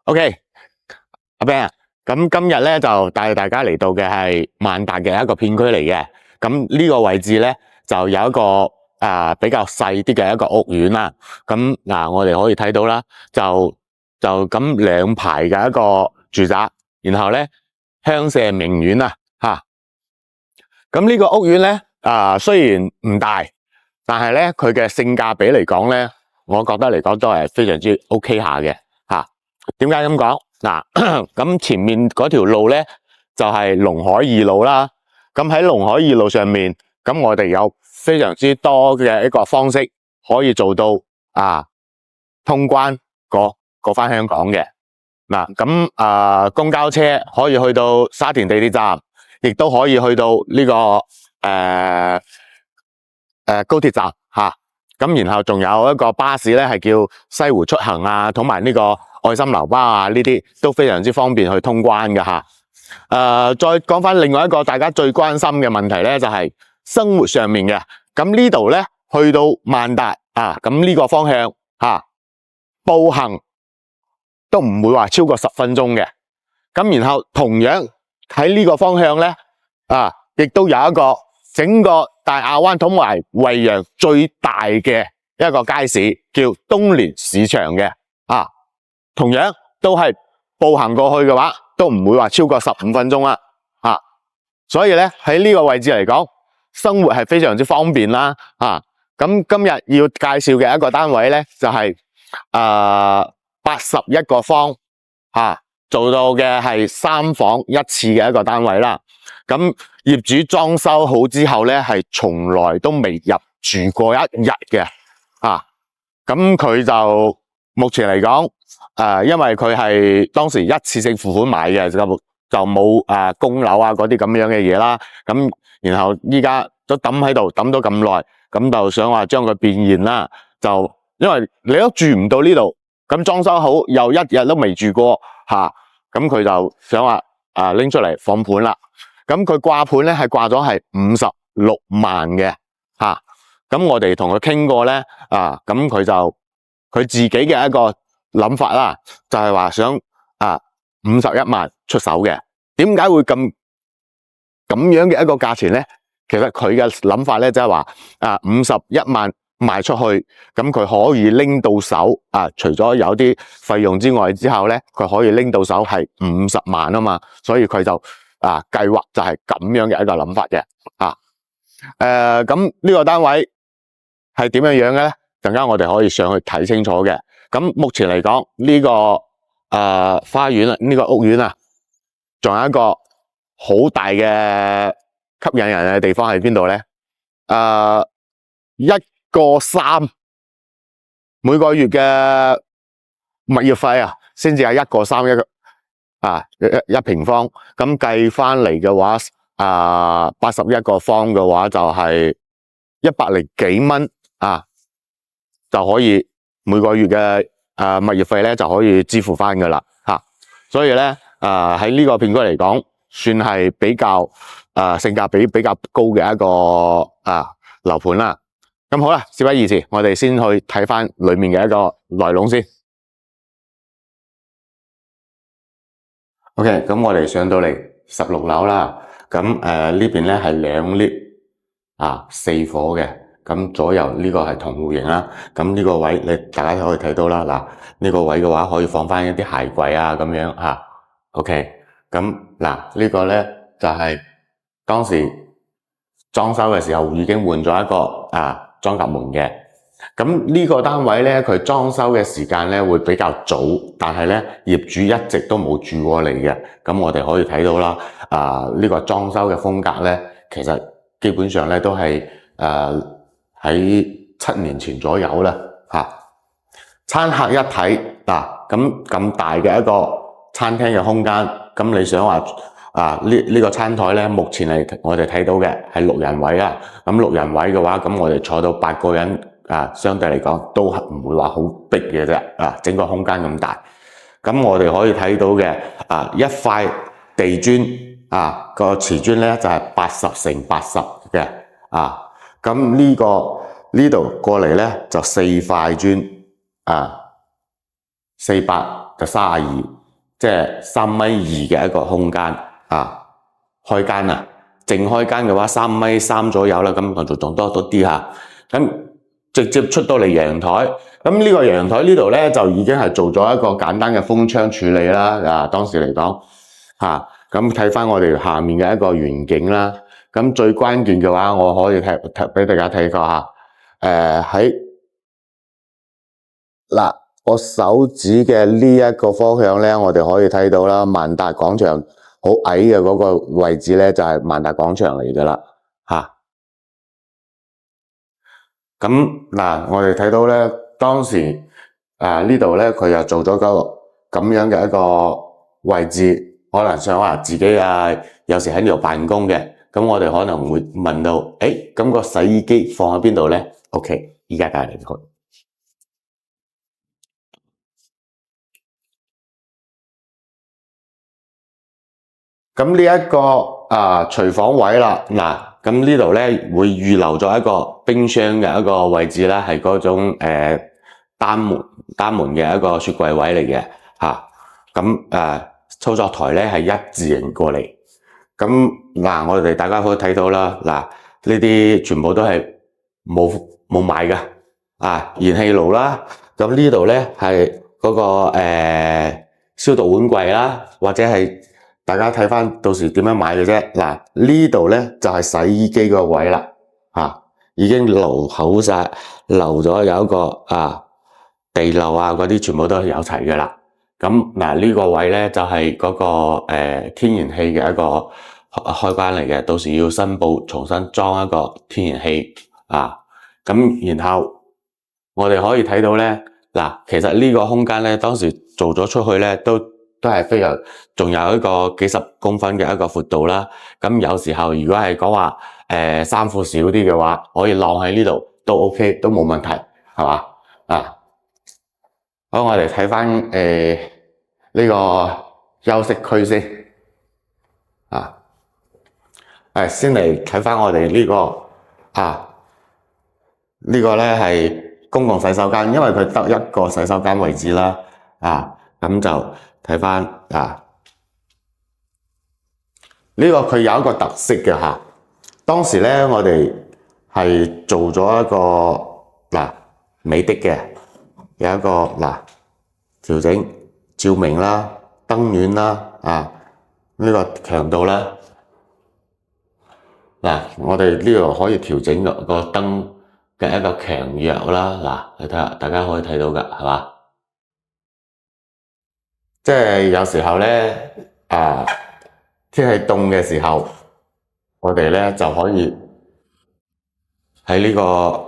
OK， 阿 Ben 啊，咁今日咧就帶大家嚟到嘅係萬達嘅一個片區嚟嘅。咁呢個位置咧就有一個比較細啲嘅一個屋苑啦。咁我哋可以睇到啦，就咁兩排嘅一個住宅，然後咧香舍名苑啊嚇。咁呢個屋苑咧雖然唔大，但係咧佢嘅性價比嚟講咧，我覺得嚟講都係非常之 OK 下嘅嚇。點解咁講？咁前面嗰條路咧就係龍海二路啦。咁喺龍海二路上面，咁我哋有非常之多嘅一個方式可以做到通關過翻香港嘅。咁公交車可以去到沙田地鐵站，亦都可以去到呢個高鐵站吓。咁然後仲有一個巴士咧係叫西湖出行啊，同埋呢個愛心樓巴啊，呢啲都非常之方便去通關嘅吓。再講翻另外一個大家最關心嘅問題咧，就係生活上面嘅。咁呢度咧去到萬達咁呢個方向步行都唔會話超過10分鐘嘅。咁然後同樣喺呢個方向咧亦都有一個整個大亞灣同埋惠陽最大嘅一個街市，叫東聯市場嘅同樣都係步行過去嘅話，都唔會話超過15分鐘啦所以咧喺呢個位置嚟講，生活係非常之方便啦咁今日要介紹嘅一個單位咧，就係81個方做到嘅係3房1廁嘅一個單位啦。咁業主裝修好之後咧，係從來都未入住過一日嘅咁佢就目前嚟講因為佢係當時一次性付款買嘅，就冇供樓嗰啲咁樣嘅嘢啦。咁然後依家都抌喺度，抌咗咁耐，咁就想話將佢變現啦。就因為你都住唔到呢度，咁裝修好又一日都未住過咁佢就想話拎出嚟放盤啦。咁佢掛盤咧係掛咗係56萬嘅咁我哋同佢傾過咧咁佢自己嘅一個諗法啦，就係話想51萬出手嘅。點解會咁樣嘅一個價錢咧？其實佢嘅諗法咧，就係話51萬賣出去，咁佢可以拎到手除咗有啲費用之外之後咧，佢可以拎到手係50萬啊嘛，所以佢就計劃就係咁樣嘅一個諗法嘅咁呢個單位係點樣樣嘅咧？陣間我哋可以上去睇清楚嘅。咁目前嚟講呢個花園呢個屋苑仲有一個好大嘅吸引人嘅地方喺邊度咧？1.3每個月嘅物業費先至係1.3一平方，咁計翻嚟嘅話81個方嘅話就係100幾蚊就可以每個月嘅物業費咧就可以支付翻噶啦所以咧喺呢個片區嚟講，算係比較性價比比較高嘅一個樓盤啦。咁好啦，事不宜遲，我哋先去睇翻裏面嘅一個內容先。OK， 咁我哋上到嚟16樓啦。咁呢邊咧係2 lift 4伙嘅。咁左右呢個係同戶型啦。咁呢個位大家可以睇到啦。呢個位嘅話可以放翻一啲鞋櫃咁樣OK， 咁呢個咧就係當時裝修嘅時候已經換咗一個裝甲門嘅。咁呢個單位咧，佢裝修嘅時間咧會比較早，但係咧業主一直都冇住過嚟嘅。咁我哋可以睇到啦，呢個裝修嘅風格咧，其實基本上咧都係喺7年前左右啦餐客一睇咁大嘅一個餐廳嘅空間，咁你想話呢個餐台咧，目前我哋睇到嘅係6人位啦。咁6人位嘅話，咁我哋坐到8個人相對嚟講都唔會話好逼嘅啫整個空間咁大。咁我哋可以睇到嘅一塊地磚個瓷磚咧就係80乘80嘅咁呢度過嚟咧就4塊磚400就32，即係3.2米嘅一個空間啊，開間啊，淨開間嘅話3.3米左右啦，咁仲多啲嚇。咁直接出到嚟陽台，咁呢個陽台呢度咧就已經係做咗一個簡單嘅風窗處理啦。啊，當時嚟講嚇，咁睇翻我哋下面嘅一個遠景啦。咁最關鍵嘅話，我可以睇俾大家睇個嚇。喺嗱，我手指嘅呢一個方向咧，我哋可以睇到啦，萬達廣場好矮嘅嗰個位置咧，就係萬達廣場嚟噶啦嚇。咁嗱，我哋睇到咧，當時呢度咧，佢又做咗個咁樣嘅一個位置，可能想話自己有時喺呢度辦公嘅，咁我哋可能會問到，咁個洗衣機放喺邊度咧 ？OK， 依家帶嚟佢。咁呢一個廚房位啦，嗱，咁呢度咧會預留咗一個冰箱嘅一個位置啦，係嗰種單門嘅一個雪櫃位嚟嘅嚇。咁操作台咧係一字形過嚟。咁嗱，我哋大家可以睇到啦，嗱，呢啲全部都係冇買嘅燃氣爐啦。咁呢度咧係嗰個消毒碗櫃啦，或者係。大家睇翻到時點樣買嘅啫。嗱，呢度咧就係洗衣機個位啦，已經留好晒，留咗有一個地漏嗰啲全部都有齊嘅啦。咁嗱，呢個位咧就係嗰個天然氣嘅一個開關嚟嘅，到時要申報重新裝一個天然氣咁然後我哋可以睇到咧，嗱，其實呢個空間咧當時做咗出去咧都係非常，仲有一個幾十公分嘅一個闊度啦。咁有時候如果係講話衫褲少啲嘅話，可以晾喺呢度都 OK， 都冇問題，係嘛？好，我哋睇翻呢個休息區先先嚟睇翻我哋呢個呢個咧係公共洗手間，因為佢得一個洗手間位置啦咁就睇翻呢個佢有一個特色嘅當時咧我哋係做咗一個美的嘅，有一個調整照明啦、燈源啦呢個強度啦我哋呢度可以調整個燈嘅一個強弱啦你睇下，大家可以睇到㗎，係嘛？即係有時候咧天氣凍嘅時候，我哋咧就可以喺呢個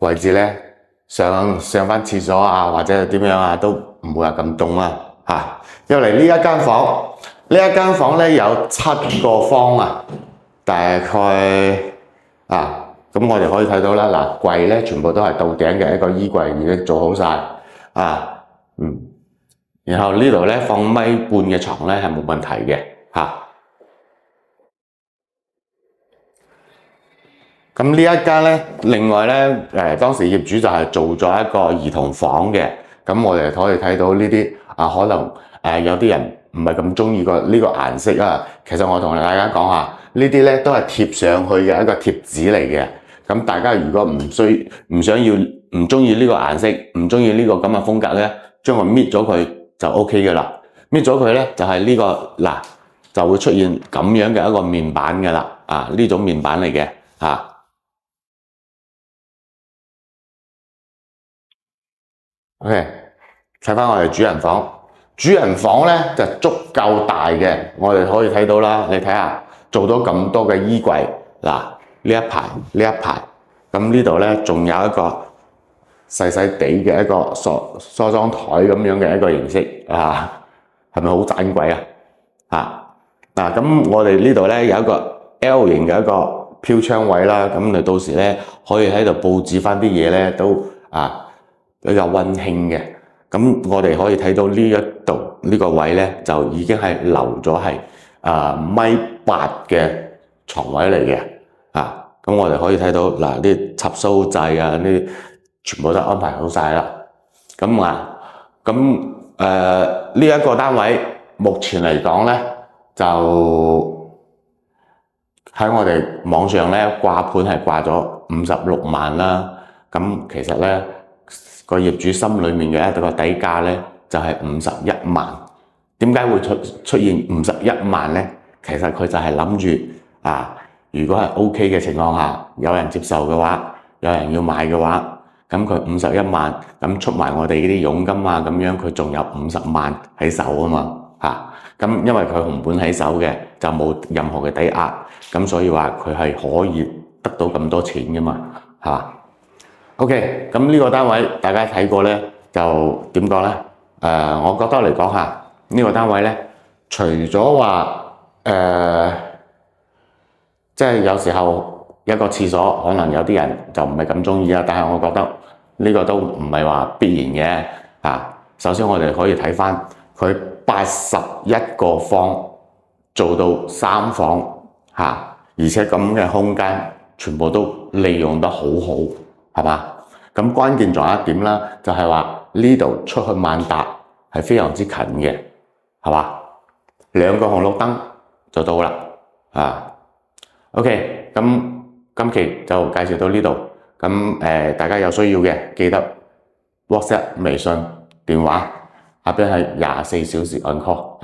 位置咧上返廁所或者點樣都唔會話咁凍啦因為呢一間房咧有7個方大概咁我哋可以睇到啦，櫃咧全部都係到頂嘅一個衣櫃，已經做好晒然後呢度咧放1.5米嘅床咧係冇問題嘅咁呢一間咧，另外咧當時業主就係做咗一個兒童房嘅，咁我哋可以睇到呢啲可能有啲人唔係咁鍾意呢個顏色其實我同大家講下，呢啲咧都係貼上去嘅一個貼紙嚟嘅。咁大家如果唔想要唔鍾意呢個顏色，唔鍾意呢個咁嘅風格咧，將佢搣咗佢就 OK 嘅啦。搣咗佢咧就係呢個就會出現咁樣嘅一個面板嘅啦。呢種面板嚟嘅OK， 睇翻我哋主人房。主人房咧就足夠大嘅，我哋可以睇到啦。你睇下，做到咁多嘅衣櫃，呢一排，咁呢度咧仲有一個細細地嘅一個梳妝台咁樣嘅一個形式係咪好盞鬼咁我哋呢度咧有一個 L 型嘅一個飄窗位啦，咁你到時咧可以喺度佈置翻啲嘢咧都比較溫馨嘅。咁我哋可以睇到呢一度呢個位咧就已經係留咗係1.8米嘅床位嚟嘅咁我哋可以睇到啲插蘇掣呢全部都安排好晒啦。咁咁呢一個單位目前嚟講咧，就喺我哋網上咧掛盤係掛咗56萬啦。咁其實咧個業主心裏面嘅一個底價咧就係51萬。點解會出現51萬咧？其實佢就係諗住如果係 OK 嘅情況下，有人接受嘅話，有人要買嘅話，咁佢51萬，咁出埋我哋呢啲佣金啊，咁樣佢仲有50萬喺手啊嘛，咁因為佢紅本喺手嘅，就冇任何嘅抵押，咁所以話佢係可以得到咁多錢噶嘛，係嘛？OK，咁呢個單位大家睇過咧，就點講咧？我覺得嚟講下呢個單位咧，除咗話即係有時候一個廁所可能有啲人就唔係咁中意啦，但係我覺得呢個都唔係話必然嘅。首先我哋可以睇翻佢81個方做到3房而且咁嘅空間全部都利用得好好，係嘛？咁關鍵仲有一點啦，就係話呢度出去萬達係非常之近嘅，係嘛？2個紅綠燈就到啦OK， 咁今期就介紹到呢度。咁大家有需要嘅記得 WhatsApp、微信、電話，下邊係24小時按 call